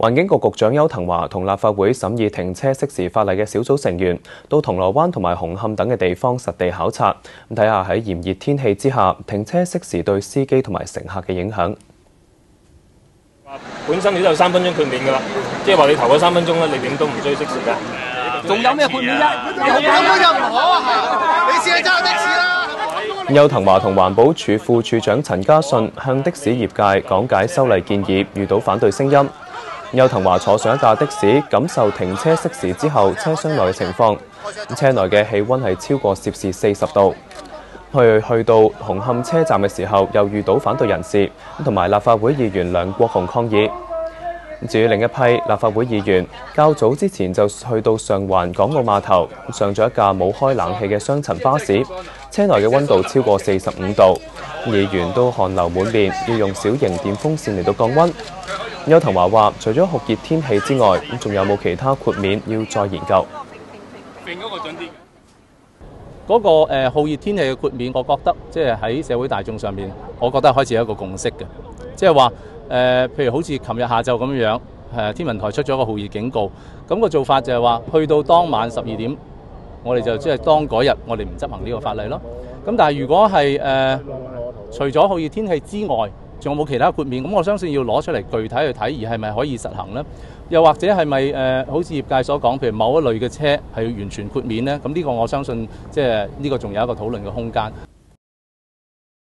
環境局局長邱騰華同立法會審議停車熄匙法例嘅小組成員到銅鑼灣同埋紅磡等嘅地方實地考察，睇下喺炎熱天氣之下停車熄匙對司機同埋乘客嘅影響。本身你都有3分鐘豁免㗎啦，即係話你頭嗰3分鐘咧，你點都唔需要熄匙㗎。仲有咩豁免啫？你根本就唔可行，你試下揸的士啦！邱騰華同環保署副署長陳家信向的士業界講解修例建議，遇到反對聲音。邱騰華坐上一架的士，感受停車熄匙之後車廂內嘅情況，車內嘅氣溫係超過攝氏40度。去到紅磡車站嘅時候，又遇到反對人士同埋立法會議員梁國雄抗議。至於另一批立法會議員，較早之前就去到上環港澳碼頭，上咗一架冇開冷氣嘅雙層巴士，車內嘅溫度超過45度，議員都汗流滿面，要用小型電風扇嚟到降溫。邱騰華話：除咗酷熱天氣之外，仲有冇其他豁免要再研究？嗰個酷熱天氣嘅豁免，我覺得即係喺社會大眾上面，我覺得開始有一個共識嘅，即係話譬如好似琴日下晝咁樣，天文台出咗個酷熱警告，咁個做法就係話，去到當晚12點，我哋就即係當嗰日我哋唔執行呢個法例咯。咁但係如果係除咗酷熱天氣之外，仲有冇其他豁免？咁我相信要攞出嚟具體去睇，而係咪可以實行呢？又或者係咪好似業界所講，譬如某一類嘅車係要完全豁免呢？咁呢個我相信即係呢個仲有一個討論嘅空間。